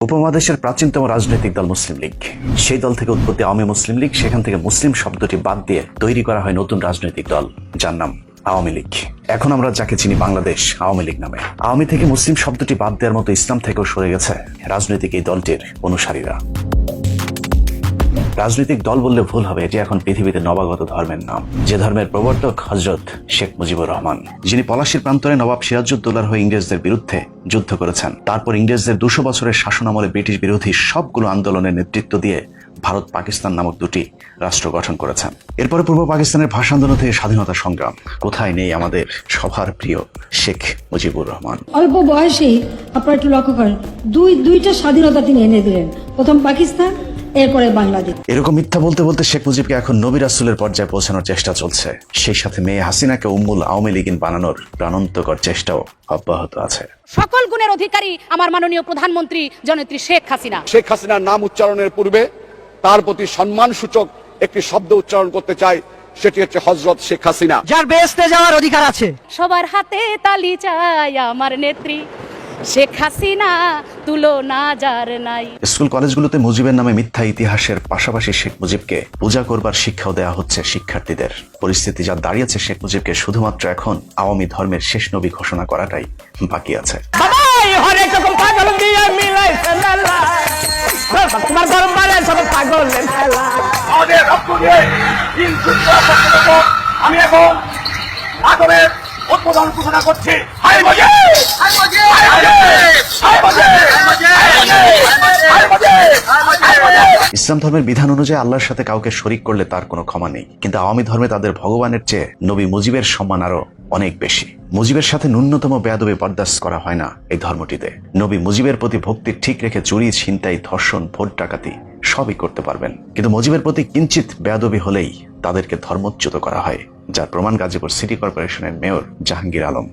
উপমহাদেশের প্রাচীনতম রাজনৈতিক দল মুসলিম লীগ, সেই দল থেকে উৎপত্তি আওয়ামী মুসলিম লীগ। সেখান থেকে মুসলিম শব্দটি বাদ দিয়ে তৈরি করা হয় নতুন রাজনৈতিক দল, যার নাম আওয়ামী লীগ। এখন আমরা যাকে চিনি বাংলাদেশ আওয়ামী লীগ নামে। আওয়ামী থেকে মুসলিম শব্দটি বাদ দেওয়ার মতো ইসলাম থেকেও সরে গেছে রাজনৈতিক এই দলটির অনুসারীরা। রাজনৈতিক দল বললে ভুল হবে, এটি এখন পৃথিবীতে নবাগত ধর্মের নাম, যে ধর্মের প্রবর্তক হযরত শেখ মুজিবুর রহমান, যিনি পলাশীর প্রান্তরে নবাব সিরাজউদ্দৌলার হয়ে ইংরেজদের বিরুদ্ধে যুদ্ধ করেছেন। তারপর ইংরেজদের 200 বছরের শাসনামলে ব্রিটিশ বিরোধী সবগুলো আন্দোলনের নেতৃত্ব দিয়ে ভারত পাকিস্তান নামক দুটি রাষ্ট্র গঠন করেছেন। এরপরে পূর্ব পাকিস্তানের ভাষা আন্দোলন থেকে স্বাধীনতা সংগ্রাম, কোথায় নেই আমাদের সবার প্রিয় শেখ মুজিবুর রহমান। অল্প বয়সেই আপনারা একটু লক্ষ্য করেন, দুইটা স্বাধীনতা তিনি এনে দিলেন, প্রথম পাকিস্তান, এরপরে বাংলাদেশ। এরকম মিথ্যা বলতে বলতে শেখ মুজিবকে এখন নবী রাসূলের পর্যায়ে পৌঁছানোর চেষ্টা চলছে। সেই সাথে মেয়ে হাসিনাকে উম্মুল আওয়ামী লীগিন বানানোর প্রাণান্তকর চেষ্টাও অব্যাহত আছে। সকল গুণের অধিকারী আমার মাননীয় প্রধানমন্ত্রী জননেত্রী শেখ হাসিনা। শেখ হাসিনার নাম উচ্চারণের পূর্বে তার প্রতি সম্মান সূচক একটি শব্দ উচ্চারণ করতে চাই, সেটি হচ্ছে হযরত শেখ হাসিনা, যার বেহেশতে যাওয়ার অধিকার আছে। সবার হাতে তালি চাই আমার নেত্রী শেখ হাসিনা, তুলনা যার নাই। স্কুল কলেজগুলোতে মুজিবের নামে মিথ্যা ইতিহাসের পাশাপাশি শেখ মুজিবকে পূজা করবার শিক্ষাও দেওয়া হচ্ছে শিক্ষার্থীদের। পরিস্থিতি যা দাঁড়িয়েছে, শেখ মুজিবকে শুধুমাত্র এখন আওয়ামী ধর্মের শেষ নবী ঘোষণা করাটাই বাকি আছে। আমি এখন আদরের উদ্বোধন ঘোষণা করছি। ইসলাম ধর্মের বিধান অনুযায়ী আল্লাহর সাথে কাউকে শরীক করলে তার কোনো ক্ষমা নেই, কিন্তু আওয়ামী ধর্মে তাদের ভগবানের চেয়ে নবী মুজিবের সম্মান আরো অনেক বেশি। মুজিবের সাথে ন্যূনতম বেয়াদবি বরদাস্ত করা হয় না এই ধর্মটিতে। নবী মুজিবের প্রতি ভক্তি ঠিক রেখে চুরি, ছিনতাই, ধর্ষণ, ভোট ডাকাতি সবই করতে পারবেন, কিন্তু মুজিবের প্রতি কিঞ্চিত বেয়াদবি হলেই তাদেরকে ধর্মচ্যুত করা হয়, যার প্রমাণ গাজীপুর সিটি কর্পোরেশনের মেয়র জাহাঙ্গীর আলম।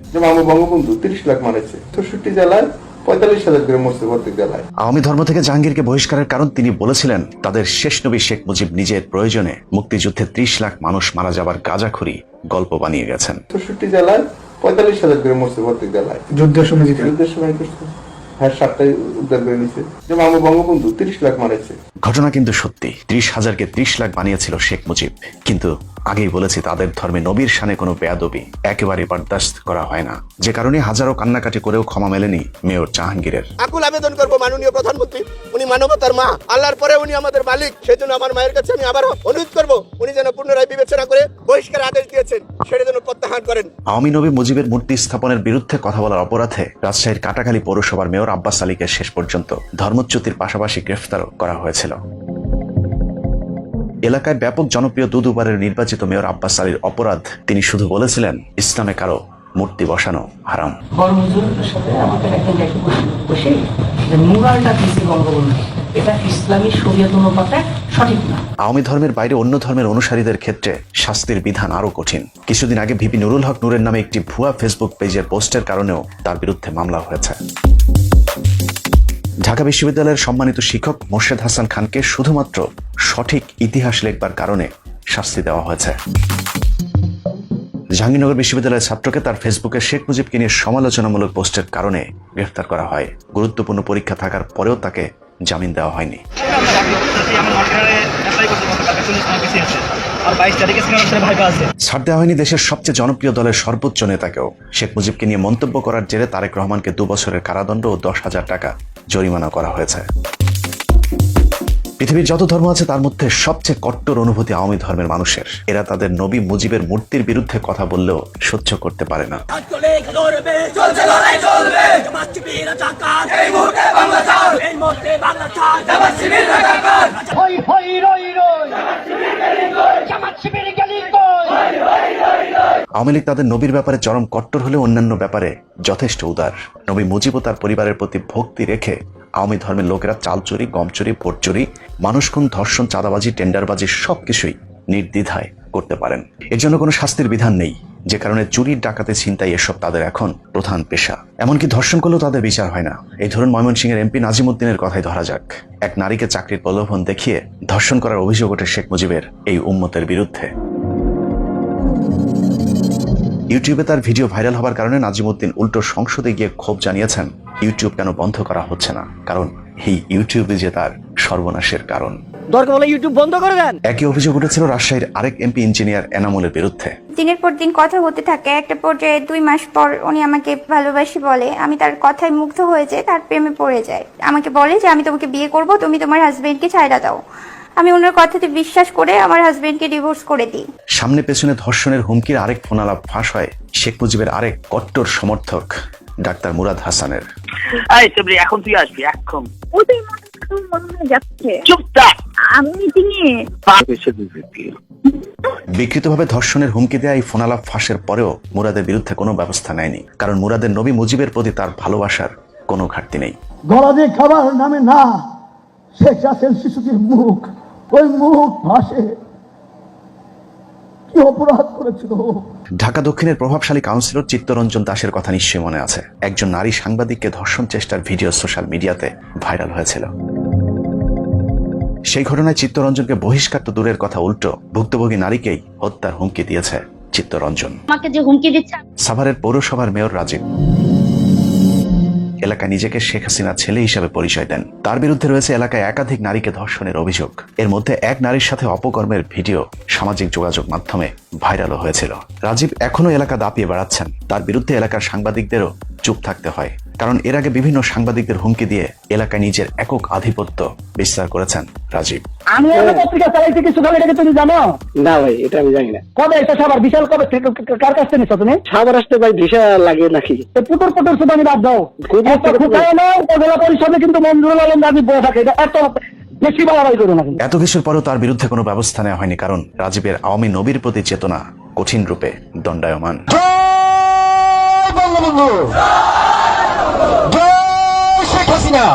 বঙ্গবন্ধু 30 লাখ মারেছে 63 জেলায়, 45,000 করে মরছে প্রত্যেক জেলায়। আওয়ামী ধর্ম থেকে জাহাঙ্গীরকে বহিষ্কারের কারণ তিনি বলেছিলেন, তাদের শেষ নবী শেখ মুজিব নিজের প্রয়োজনে মুক্তিযুদ্ধে 30 লাখ মানুষ মারা যাবার গাঁজাখুরি গল্প বানিয়ে গেছেন। 63 জেলায় 45,000 করে মরছে প্রত্যেক জেলায়। যুদ্ধের সময় হ্যাঁ, 7টাই উদ্ধার করে নিছে। যেমন বঙ্গবন্ধু 30 লাখ মারেছে। ঘটনা কিন্তু সত্যি, 30,000কে 30 লাখ বানিয়েছিল শেখ মুজিব। কিন্তু আগেই বলেছি, তাদের ধর্মে নবীর শানে কোনো বেয়াদবি একেবারে বরদাস্ত করা হয় না, যে কারণে হাজারো কান্নাকাটি করেও ক্ষমা মেলেনি মেয়র জাহাঙ্গীরের। আকুল আবেদন করবো মাননীয় প্রধানমন্ত্রী, উনি মানবতার মা, আল্লাহর পরে উনি আমাদের মালিক, সেজন্য আমার মায়ের কাছে আমি আবারও অনুরোধ করবো, উনি যেন পুনরায় বিবেচনা করে বহিষ্কার আদেশ দিয়েছেন সেটা যেন প্রত্যাহার করেন। আওয়ামী নবী মুজিবের মূর্তি স্থাপনের বিরুদ্ধে কথা বলার অপরাধে রাজশাহীর কাটাখালী পৌরসভার মেয়র আব্বাস আলীকে শেষ পর্যন্ত ধর্মচ্যুতির পাশাপাশি গ্রেফতারও করা হয়েছিল। এলাকায় ব্যাপক জনপ্রিয় দুবারের নির্বাচিত মেয়র আব্বাস আলীর অপরাধ, তিনি শুধু বলেছিলেন ইসলামে কারো মূর্তি বসানো হারাম। আওয়ামী ধর্মের বাইরে অন্য ধর্মের অনুসারীদের ক্ষেত্রে শাস্তির বিধান আরো কঠিন। কিছুদিন আগে ভিপি নুরুল হক নূরের নামে একটি ভুয়া ফেসবুক পেজের পোস্টের কারণেও তার বিরুদ্ধে মামলা হয়েছে। ঢাকা বিশ্ববিদ্যালয়ের সম্মানিত শিক্ষক মোর্শেদ হাসান খানকে শুধুমাত্র সঠিক ইতিহাস লেখবার কারণে শাস্তি দেওয়া হয়েছে। জাহাঙ্গীরনগর বিশ্ববিদ্যালয়ের ছাত্রকে তার ফেসবুকে শেখ মুজিবকে নিয়ে সমালোচনামূলক পোস্টের কারণে গ্রেফতার করা হয়। গুরুত্বপূর্ণ পরীক্ষা থাকার পরেও তাকে জামিন দেওয়া হয়নি। ছাড় দেওয়া হয়নি দেশের সবচেয়ে জনপ্রিয় দলের সর্বোচ্চ নেতাকেও। শেখ মুজিবকে নিয়ে মন্তব্য করার জেরে তারেক রহমানকে 2 বছরের কারাদণ্ড ও 10,000 টাকা জরিমানা করা হয়েছে। পৃথিবীর যত ধর্ম আছে তার মধ্যে সবচেয়ে কট্টর অনুভূতি আওয়ামী ধর্মের মানুষের। এরা তাদের নবী মুজিবের মূর্তির বিরুদ্ধে কথা বললেও সহ্য করতে পারে না। আওয়ামী লীগ তাদের নবীর ব্যাপারে চরম কট্টর হলেও অন্যান্য ব্যাপারে যথেষ্ট উদার। নবী মুজিব ও তার পরিবারের প্রতি ভক্তি রেখে আওয়ামী ধর্মের লোকেরা চাল চুরি, গম চুরি, ভোট চুরি, মানুষ খুন, ধর্ষণ, চাঁদাবাজি, টেন্ডারবাজি সবকিছুই নির্দ্বিধায় করতে পারেন। এর জন্য কোনো শাস্তির বিধান নেই, যে কারণে চুরি, ডাকাতি, ছিনতাই এসব তাদের এখন প্রধান পেশা। এমনকি ধর্ষণ করলেও তাদের বিচার হয় না। এই ধরুন ময়মনসিংহের এমপি নাজিম উদ্দিনের কথাই ধরা যাক। এক নারীকে চাকরির প্রলোভন দেখিয়ে ধর্ষণ করার অভিযোগ ওঠে শেখ মুজিবের এই উম্মতের বিরুদ্ধে। ইউটিউবে তার ভিডিও ভাইরাল হবার কারণে নাজিম উদ্দিন উল্টো সংসদে গিয়ে ক্ষোভ জানিয়েছেন, ইউটিউব কেন বন্ধ করা হচ্ছে না, কারণ এই ইউটিউবে যে তার সর্বনাশের কারণ। দরকার হলে ইউটিউব বন্ধ করে দেন। একই অভিযোগ উঠেছিল রাজশাহীর আরেক এমপি ইঞ্জিনিয়ার এনামুলের বিরুদ্ধে। দিনের পর দিন কথা হতে থাকে, একটা পর্যায়ে 2 মাস পর উনি আমাকে ভালোবাসি বলে, আমি তার কথায় মুগ্ধ হয়ে যাই, তার প্রেমে পড়ে যাই। আমাকে বলে যে আমি তোমাকে বিয়ে করব, তুমি তোমার হাজবেন্ডকে ছাইড়া দাও। আমি ওনার কথাতে বিশ্বাস করে আমার হাজবেন্ডকে ডিভোর্স করে দিই। সামনে পেছনে ধর্ষণের হুমকির আরেক ফোনালাপ ফাঁস হয় শেখ মুজিবের আরেক কট্টর সমর্থক ডাক্তার মুরাদ হাসানের। এখন তুই আসবি এখন। ওই মনে হয় যাচ্ছে চুপ থাক। আমি মিটিংয়ে বিকৃতভাবে ধর্ষণের হুমকি দেয়া এই ফোনালাপ ফাঁসের পরেও মুরাদের বিরুদ্ধে কোনো ব্যবস্থা নেয়নি, কারণ মুরাদের নবী মুজিবের প্রতি তার ভালোবাসার কোনো ঘাটতি নেই। গলা দিয়ে খাবার নামে না, শেখ রাসেল শিশুটির মুখ, ওই মুখ ভাসে। কি অপরাধ করেছিল? ঢাকা দক্ষিণের প্রভাবশালী কাউন্সিলর চিত্তরঞ্জন দাসের কথা নিশ্চয়ই মনে আছে। একজন নারী সাংবাদিককে ধর্ষণ চেষ্টার ভিডিও সোশ্যাল মিডিয়াতে ভাইরাল হয়েছিল। সেই ঘটনায় চিত্তরঞ্জনকে বহিষ্কার তো দূরের কথা, উল্টো ভুক্তভোগী নারীকেই হত্যার হুমকি দিয়েছে চিত্তরঞ্জন। আমাকে যে হুমকি দিচ্ছে। সাভারের পৌরসভার মেয়র রাজীব এলাকায় নিজেকে শেখ হাসিনার ছেলে হিসেবে পরিচয় দেন। তার বিরুদ্ধে রয়েছে এলাকায় একাধিক নারীকে ধর্ষণের অভিযোগ। এর মধ্যে এক নারীর সাথে অপকর্মের ভিডিও সামাজিক যোগাযোগ মাধ্যমে ভাইরালও হয়েছিল। রাজীব এখনো এলাকা দাপিয়ে বেড়াচ্ছেন। তার বিরুদ্ধে এলাকার সাংবাদিকদেরও চুপ থাকতে হয়, কারণ এর আগে বিভিন্ন সাংবাদিকদের হুমকি দিয়ে এলাকায় নিজের একক আধিপত্য বিস্তার করেছেন রাজীব। আমি পত্রিকা চালাইছি কিছু, এটাকে তুমি জানো? না ভাই, এটা আমি জানি না। কবে এটা সাবার বিশাল কবে কার কাছ থেকে নিচ্ছ তুমি? সাবার আসতে ভাই ভিসা লাগে নাকি? পুতুর পুতুর সুদানি বাদ দাও। উপজেলা পরিষদে কিন্তু মঞ্জুরুল আলম রাজীব বয়ে থাকে, এটা এত বেশি বাড়াবাড়ি করো না। এত কিছুর পরও তার বিরুদ্ধে কোনো ব্যবস্থা নেওয়া হয়নি, কারণ রাজীবের আওয়ামী নবীর প্রতি চেতনা কঠিন রূপে দণ্ডায়মান। শেখ হাসিনা,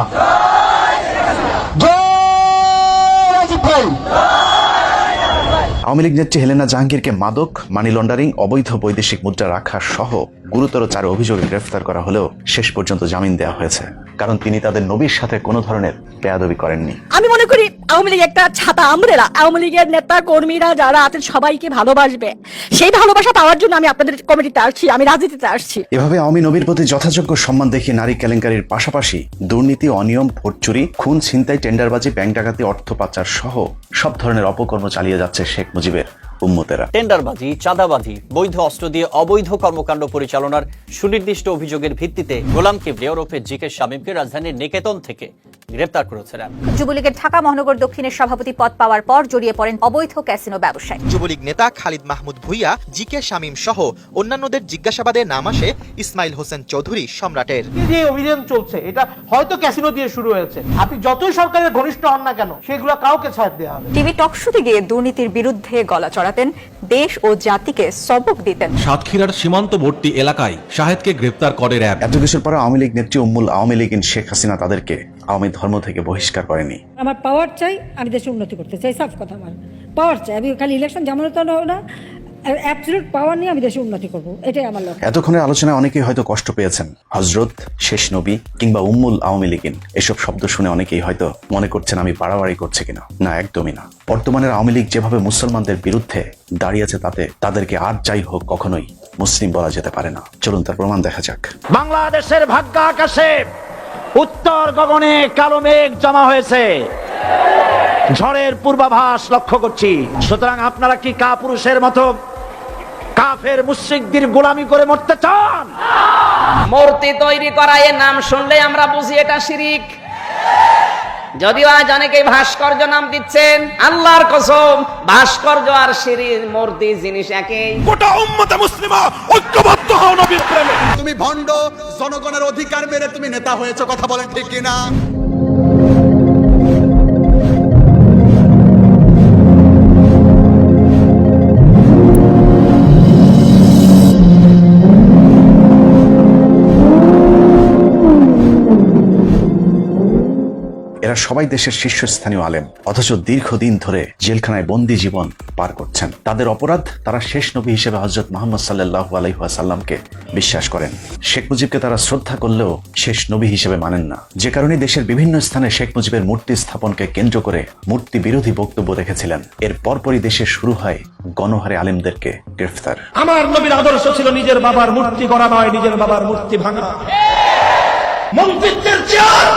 আওয়ামী লীগ নেত্রী হেলেনা জাহাঙ্গীরকে মাদক, মানি লন্ডারিং, অবৈধ বৈদেশিক মুদ্রা রাখা সহ গুরুতর 4 অভিযোগে গ্রেফতার করা হলেও শেষ পর্যন্ত জামিন দেওয়া হয়েছে, কারণ তিনি তাদের নবীর সাথে কোনো ধরনের বেয়াদবি করেননি। আমি মনে করি আওয়ামী লীগ একটা ছাতা আমব্রেলা। আওয়ামী লীগের নেতা কর্মীরা যারা আছেন সবাইকে ভালোবাসবে, সেই ভালোবাসা পাওয়ার জন্য আমি আপনাদের কমিটিতে আসছি, আমি রাজনীতিতে আসছি। এভাবে আওয়ামী নবীর প্রতি যথাযোগ্য সম্মান দেখিয়ে নারী কেলেঙ্কারির পাশাপাশি দুর্নীতি, অনিয়ম, ভোট চুরি, খুন, ছিনতাই, টেন্ডারবাজি, ব্যাংক ডাকাতি, অর্থ পাচার সহ সব ধরনের অপকর্ম চালিয়ে যাচ্ছে শেখ মুজিবের উম্মতেরা। টেন্ডারবাজি, চাঁদাবাজি, বৈধ অস্ত্র দিয়ে অবৈধ কর্মকাণ্ড পরিচালনার সুনির্দিষ্ট অভিযোগের ভিত্তিতে গোলাম কিবরিয়া ওরফে জিকে শামীমকে রাজধানীর নিকেতন থেকে গ্রেফতার করেছে র্যাব। যুবলীগের ঢাকা মহানগর দক্ষিণের সভাপতি পদ পাওয়ার পর জড়িয়ে পড়েন অবৈধ ক্যাসিনো ব্যবসায়। যুবলীগ নেতা খালিদ মাহমুদ ভুইয়া, জিকে শামীম সহ অন্যান্যদের জিজ্ঞাসাবাদে নাম আসে ইসমাইল হোসেন চৌধুরী সম্রাটের। যে অভিযান চলছে এটা হয়তো ক্যাসিনো দিয়ে শুরু হয়েছে। আপনি যতই সরকারের ঘনিষ্ঠ হন না কেন, সেগুলো কাউকে ছাড় দেওয়া হবে। টিভি টকশোতে গিয়ে দুর্নীতির বিরুদ্ধে গলা চড়াতেন, দেশ ও জাতিকে সবক দিতেন। সাতক্ষীরার সীমান্তবর্তী এলাকায় শাহেদকে গ্রেফতার করে র্যাব। এত কিছুর পর আওয়ামী লীগ নেত্রী উম্মুল আওয়ামী লীগ শেখ হাসিনা তাদেরকে আওয়ামী ধর্ম থেকে বহিষ্কার করেনি। আমার পাওয়ার চাই, আমি দেশের উন্নতি করতে চাই, সাফ কথা। আমার পাওয়ার চাই, আমি খালি ইলেকশন জামানত না, অ্যাবসলিউট পাওয়ার নিয়ে আমি দেশের উন্নতি করব, এটাই আমার লক্ষ্য। এতক্ষণের আলোচনায় অনেকেই হয়তো কষ্ট পেয়েছেন। হযরত, শেষ নবী কিংবা উম্মুল আওয়ামী লীগিন এসব শব্দ শুনে অনেকেই হয়তো মনে করছেন আমি বাড়াবাড়ি করছি কিনা। না, একদমই না। বর্তমানের আওয়ামী লীগ যেভাবে মুসলমানদের বিরুদ্ধে দাঁড়িয়েছে তাতে তাদেরকে আর যাই হোক কখনোই মুসলিম বলা যেতে পারে না। চলুন তার প্রমাণ দেখা যাক। বাংলাদেশের ভাগ্য আকাশে উত্তর গগনে কালো মেঘ জমা হয়েছে, ঝড়ের পূর্বাভাস লক্ষ্য করছি। সুতরাং আপনারা কি কাপুরুষের মতো কাফের মুশরিকদের গোলামি করে মরতে চান? মূর্তি তৈরি করা, এর নাম শুনলে আমরা বুঝি এটা শিরিক। যদিও আজ অনেকেই ভাস্কর্য নাম দিচ্ছেন, আল্লাহর কসম ভাস্কর্য আর শিরিক মূর্তি জিনিস একই। গোটা উম্মতে মুসলিমা ঐক্যবদ্ধ হও নবীর প্রেমে। তুমি ভণ্ড, জনগণের অধিকার মেরে তুমি নেতা হয়েছো, কথা বলেন ঠিক কিনা? এরা সবাই দেশের শীর্ষস্থানীয় আলেম, অথচ দীর্ঘদিন ধরে জেলখানায় বন্দী জীবন পার করছেন। তাদের অপরাধ, তারা শেষ নবী হিসেবে হযরত মুহাম্মদ সাল্লাল্লাহু আলাইহি ওয়াসাল্লামকে বিশ্বাস করেন। শেখ মুজিবকে তারা শ্রদ্ধা করলেও শেষ নবী হিসেবে মানেন না, যে কারণে দেশের বিভিন্ন স্থানে শেখ মুজিবের মূর্তি স্থাপনকে কেন্দ্র করে মূর্তি বিরোধী বক্তব্য রেখেছিলেন। এর পরপরই দেশে শুরু হয় গণহারে আলেমদেরকে গ্রেফতার। আমার নবীর আদর্শ ছিল নিজের বাবার মূর্তি করা নয়, নিজের বাবার মূর্তি ভাঙা। মন্ত্রিত্বের চেয়ার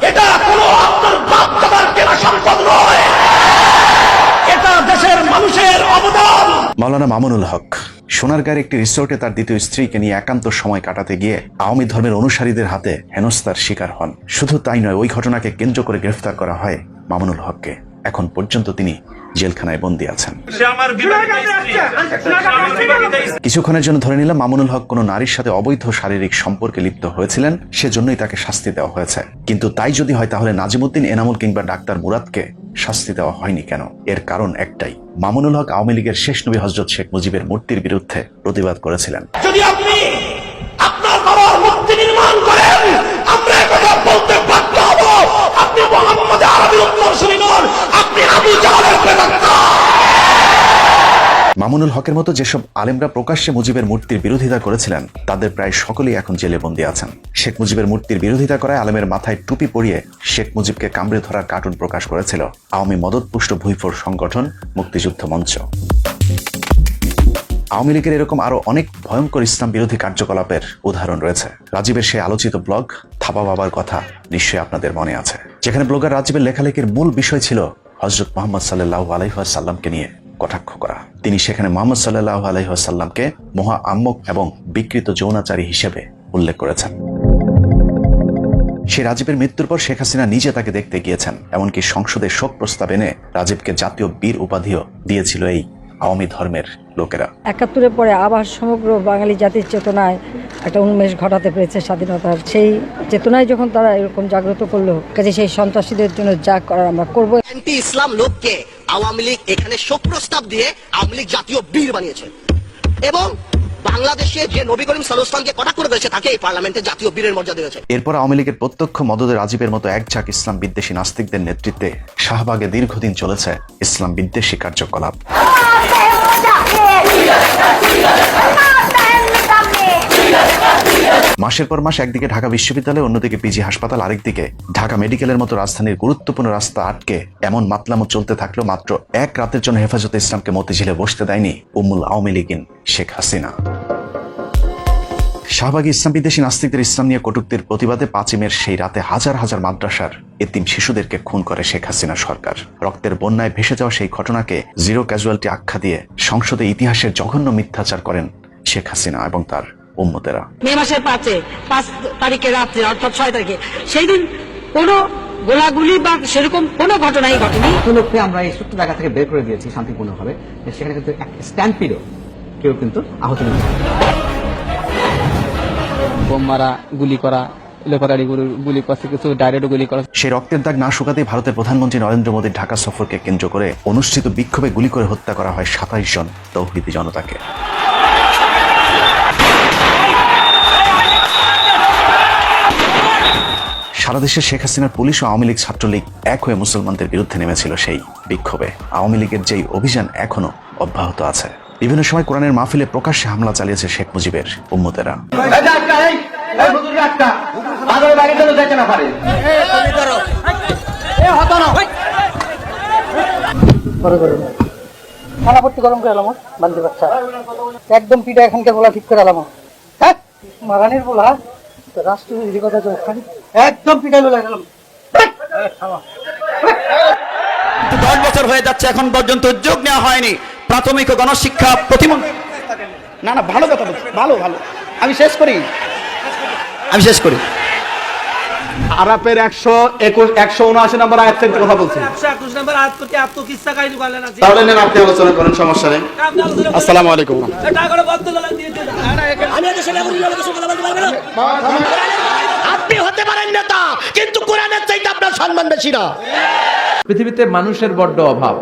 এটা কোনো আপনার বাপ দাদার কেনা সম্পদ নয়, এটা দেশের মানুষের অবদান। মাওলানা মামুনুল হক সোনারগাঁয়ের একটি রিসোর্টে তার দ্বিতীয় স্ত্রীকে নিয়ে একান্ত সময় কাটাতে গিয়ে আওয়ামী ধর্মের অনুসারীদের হাতে হেনস্থার শিকার হন। শুধু তাই নয়, ওই ঘটনাকে কেন্দ্র করে গ্রেফতার করা হয় মামুনুল হককে। এখন পর্যন্ত তিনি জেলখানায় বন্দী আছেন। কিছুক্ষণের জন্য ধরে নিলাম মামুনুল হক কোনো নারীর সাথে অবৈধ শারীরিক সম্পর্কে লিপ্ত হয়েছিলেন, সেজন্যই তাকে শাস্তি দেওয়া হয়েছে। কিন্তু তাই যদি হয়, তাহলে নাজিমুদ্দিন, এনামুল কিংবা ডাক্তার মুরাদকে শাস্তি দেওয়া হয়নি কেন? এর কারণ একটাই, মামুনুল হক আওয়ামী লীগের শেষ নবী হযরত শেখ মুজিবের মূর্তির বিরুদ্ধে প্রতিবাদ করেছিলেন। যদি আপনি আপনার বাবার মূর্তি নির্মাণ করেন, আমরা কথা বলতে বাধ্য হব আপনি মুহাম্মদ আরবির উত্তরসূরি নন, আপনি আবু জাহলের প্রেতাত্মা। মামুনুল হকের মতো যেসব আলেমরা প্রকাশ্যে মুজিবের মূর্তির বিরোধিতা করেছিলেন, তাদের প্রায় সকলেই এখন জেলে বন্দী আছেন। শেখ মুজিবের মূর্তির বিরোধিতা করায় আলেমের মাথায় টুপি পরিয়ে শেখ মুজিবকে কামড়ে ধরার কার্টুন প্রকাশ করেছিল আওয়ামী মদতপুষ্ট ভুইফোর সংগঠন মুক্তিযুদ্ধ মঞ্চ। আওয়ামী লীগের এরকম আরো অনেক ভয়ঙ্কর ইসলাম বিরোধী কার্যকলাপের উদাহরণ রয়েছে। রাজীবের সেই আলোচিত ব্লগ থাপা বাবার কথা নিশ্চয়ই আপনাদের মনে আছে, যেখানে ব্লগার রাজীবের লেখালেখির মূল বিষয় ছিল হযরত মুহাম্মদ সাল্লাল্লাহু আলাইহি ওয়াসাল্লামকে নিয়ে কটাক্ষ করা। তিনি সেখানে মুহাম্মদ সাল্লাল্লাহু আলাইহি ওয়াসাল্লামকে মহা আম্মক এবং বিকৃত যৌনাচারী হিসেবে উল্লেখ করেছেন। সে রাজীবের মৃত্যুর পর শেখ হাসিনা নিজে তাকে দেখতে গিয়েছেন, এমনকি সংসদে শোক প্রস্তাব এনে রাজীবকে জাতীয় বীর উপাধিও দিয়েছিল এই আওয়ামী ধর্মের লোকেরা। ৭১-এর পরে আবার সমগ্র বাঙালি জাতির চেতনায় একটা উন্মেষ ঘটাতে পেরেছে স্বাধীনতার। সেই চেতনায় যখন তারা এরকম জাগ্রত করলো, কাজে সেই সন্ত্রাসীদের জন্য যা করার আমরা করবো। অ্যান্টি ইসলাম লোককে আওয়ামী লীগ এখানে শোক প্রস্তাব দিয়ে আওয়ামী লীগ জাতীয় বীর বানিয়েছে এবং বাংলাদেশে যে নবী করিম সাল্লাল্লাহু আলাইহি ওয়াসাল্লামকে কটাক্ষ করে দিয়েছে, তাকে এই পার্লামেন্টে জাতীয় বীরের মর্যাদা দিয়েছে। এরপর আওয়ামী লীগের প্রত্যক্ষ মদদে রাজীবের মতো একঝাঁক ইসলাম বিদ্বেষী নাস্তিকদের নেতৃত্বে শাহবাগে দীর্ঘদিন চলেছে ইসলাম বিদ্বেষী কার্যকলাপ। মাসের পর মাস একদিকে ঢাকা বিশ্ববিদ্যালয়, অন্যদিকে পিজি হাসপাতাল, আরেকদিকে ঢাকা মেডিকেলের মতো রাজধানীর গুরুত্বপূর্ণ রাস্তা আটকে এমন মাতলামো চলতে থাকলো, মাত্র এক রাতের জন্য হেফাজতে ইসলামকে মতিঝিলে বসতে দেয়নি উম্মুল আওয়ামী লীগিন শেখ হাসিনা। শাহবাগী ইসলাম বিদ্বেষী নাস্তিকদের ইসলাম নিয়ে কটূক্তির প্রতিবাদে 5 মের সেই রাতে হাজার হাজার মাদ্রাসার এতিম শিশুদেরকে খুন করে শেখ হাসিনা সরকার। রক্তের বন্যায় ভেসে যাওয়া সেই ঘটনাকে জিরো ক্যাজুয়ালিটি আখ্যা দিয়ে সংসদে ইতিহাসের জঘন্য মিথ্যাচার করেন শেখ হাসিনা এবং তার উম্মতেরা। মে মাসের 5 তারিখে রাত্রে, অর্থাৎ 6 তারিখে, সেই দিন কোনো গোলাগুলি বা সেরকম কোনো ঘটনাই ঘটেনি। লোককে আমরা এই ছোট্ট জায়গা থেকে বের করে দিয়েছি শান্তিপূর্ণভাবে, সেখানে কিন্তু স্ট্যাম্পিডও কেউ কিন্তু আহত নেই। বোম মারা, গুলি করা, গুলি করছে, কিছু ডাইরেক্ট গুলি করা। সেই রক্তের দাগ না শুকাতেই ভারতের প্রধানমন্ত্রী নরেন্দ্র মোদীর ঢাকা সফরকে কেন্দ্র করে অনুষ্ঠিত বিক্ষোভে গুলি করে হত্যা করা হয় 27 জন তৌহিদি জনতাকে। সারা দেশে শেখ হাসিনার পুলিশ ও আওয়ামী লীগ, ছাত্রলীগ এক হয়ে মুসলমানদের বিরুদ্ধে নেমেছিল সেই বিক্ষোভে। আওয়ামী লীগের যেই অভিযান এখনো অব্যাহত আছে। বিভিন্ন সময় কোরআনের মাহফিলে প্রকাশ্যে হামলা চালিয়েছে শেখ মুজিবের উম্মতেরা। গরম করে এলাম বান্ধি বাচ্চা একদম পিঠা এখানকার বলা ঠিক করে এলাম। হ্যাঁ, মারানির বলা রাষ্ট্রবিরোধী কথা একদম পিঠাই বলে গেলাম। 10 বছর হয়ে যাচ্ছে, এখন পর্যন্ত উদ্যোগ নেওয়া হয়নি প্রাথমিক ও গণশিক্ষা প্রতিমন্ত্রী। না ভালো কথা বলছি, ভালো আমি শেষ করি। আরাফের 179 নম্বর আয়াত থেকে কথা বলছি। 121 নম্বর আয়াত করতে এত কিচ্ছা কাহিনী বলেন আছে। তাহলে নেন, আপনি আলোচনা করেন, সমস্যা নেই। আসসালামু আলাইকুম। এটা করে বন্ধ করে দিয়েছে। আমি এত সেটা বলি, কথা বলতে পারবে না। আপনি হতে পারেন নেতা, কিন্তু কোরআনের চাইতে আপনার সম্মান বেশি না। পৃথিবীতে মানুষের বড্ড অভাব।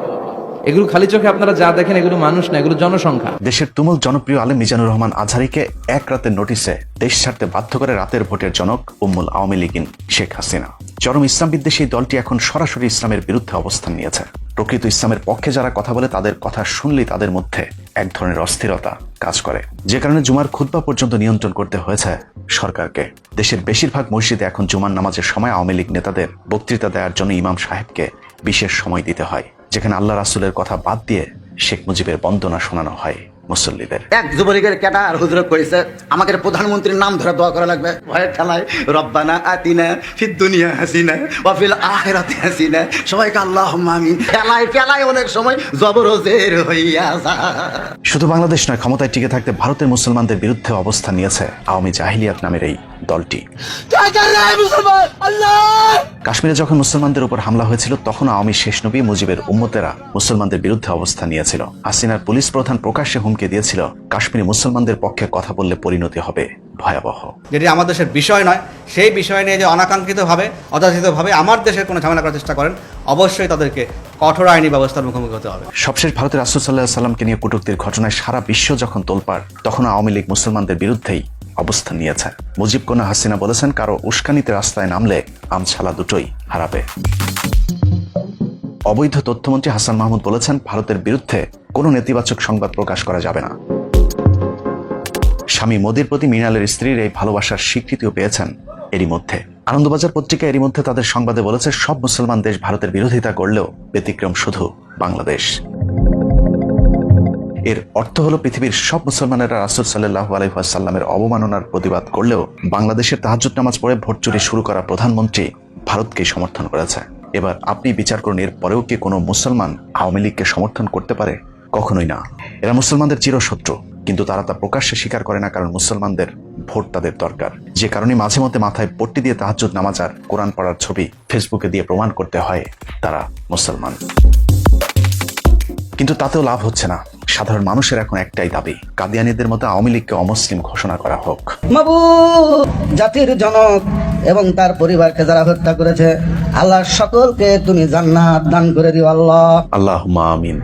এগুলো খালি চোখে আপনারা যা দেখেন এগুলো মানুষ না, এগুলো জনসংখ্যা। দেশের তুমুল জনপ্রিয় আলেম মিজানুর রহমান আজহারীকে এক রাতের নোটিশে দেশ ছাড়তে বাধ্য করে রাতের ভোটের জনক উম্মুল আওয়ামী লীগিন শেখ হাসিনা। চরম ইসলাম বিদ্বেষী দলটি এখন সরাসরি ইসলামের বিরুদ্ধে অবস্থান নিয়েছে। প্রকৃত ইসলামের পক্ষে যারা কথা বলে, তাদের কথা শুনলেই তাদের মধ্যে এক ধরনের অস্থিরতা কাজ করে, যে কারণে জুমার খুতবা পর্যন্ত নিয়ন্ত্রণ করতে হয়েছে সরকারকে। দেশের বেশিরভাগ মসজিদে এখন জুমার নামাজের সময় আওয়ামী লীগ নেতাদের বক্তৃতা দেওয়ার জন্য ইমাম সাহেবকে বিশেষ সময় দিতে হয়, যেখানে আল্লাহ রাসূলের কথা বাদ দিয়ে শেখ মুজিবের বন্দনা শোনানো হয়। মুসল্লিদের। এক যুবলীগের ক্যাডার হুজুর কইছে আমাদের প্রধানমন্ত্রীর নাম ধরে দোয়া করা লাগবে, ভয়ে ঠেলায় রব্বানা আতিনা ফিদ দুনিয়া হাসিনা ওয়া ফিল আখিরাতি হাসিনা, সবাইকে আল্লাহুম্মা আমিন ফেলায় অনেক সময় জবরজের হইয়া যায়। শুধু বাংলাদেশ নয়, ক্ষমতায় টিকে থাকতে ভারতের মুসলমানদের বিরুদ্ধে অবস্থান নিয়েছে আওয়ামী জাহিলিয়াত নামের এই দলটি। কাশ্মীরে যখন মুসলমানদের উপর হামলা হয়েছিল তখন আওয়ামী শেষ নবী মুজিবের উম্মতেরা মুসলমানদের বিরুদ্ধে অবস্থান নিয়েছিল। হাসিনার পুলিশ প্রধান প্রকাশ্যে হুমকি দিয়েছিল কাশ্মীরি মুসলমানদের পক্ষে কথা বললে পরিণতি হবে ভয়াবহ। যেটি আমার দেশের বিষয় নয়, সেই বিষয় নিয়ে যে অনাকাঙ্ক্ষিতভাবে অযাচিতভাবে আমার দেশের কোনো ঝামেলা করার চেষ্টা করেন, অবশ্যই তাদেরকে কঠোর আইনি ব্যবস্থার মুখোমুখি হতে হবে। সবশেষ ভারতের রাসূল সাল্লাল্লাহু আলাইহি সাল্লামকে নিয়ে কটূক্তির ঘটনায় সারা বিশ্ব যখন তোলপাড়, তখন আওয়ামী লীগ মুসলমানদের বিরুদ্ধেই অবস্থান নিয়েছে। মুজিব কন্যা হাসিনা বলেছেন, কারো উস্কানিতে রাস্তায় নামলে আমছালা দুটোই হারাবে। অবৈধ তথ্যমন্ত্রী হাসান মাহমুদ বলেছেন, ভারতের বিরুদ্ধে কোনো নেতিবাচক সংবাদ প্রকাশ করা যাবে না। স্বামী মোদীর প্রতি মৃণালের স্ত্রীর এই ভালোবাসার স্বীকৃতিও পেয়েছেন এরই মধ্যে। আনন্দবাজার পত্রিকা এরই মধ্যে তাদের সংবাদে বলেছে, সব মুসলমান দেশ ভারতের বিরোধিতা করলেও ব্যতিক্রম শুধু বাংলাদেশ। এর অর্থ হলো পৃথিবীর সব মুসলমানেরা রাসূল সাল্লাল্লাহু আলাইহি ওয়াসাল্লামের অবমাননার প্রতিবাদ করলেও বাংলাদেশের তাহাজ্জুদ নামাজ পড়ে ভোট চুরি শুরু করা প্রধানমন্ত্রী ভারতকে সমর্থন করেছে। এবার আপনি বিচার করুন, এর পরেও কি কোনো মুসলমান আওয়ামী লীগকে সমর্থন করতে পারে? কখনোই না। এরা মুসলমানদের চিরশত্রু, কিন্তু তারা তা প্রকাশ্যে স্বীকার করে না, কারণ মুসলমানদের ভোট তাদের দরকার। যে কারণে মাঝে মধ্যে মাথায় পট্টি দিয়ে তাহাজ্জুদ নামাজ আর কোরআন পড়ার ছবি ফেসবুকে দিয়ে প্রমাণ করতে হয় তারা মুসলমান। কিন্তু তাতেও লাভ হচ্ছে না। সাধারণ মানুষের এখন একটাই দাবি, কাদিয়ানীদের মতো আওয়ামী লীগকে অমুসলিম ঘোষণা করা হোক। মাবুদ, জাতির জনক এবং তার পরিবারকে যারা হত্যা করেছে, আল্লাহ সকলকে তুমি জান্নাত দান করে দিও আল্লাহ। আল্লাহুম্মা আমিন।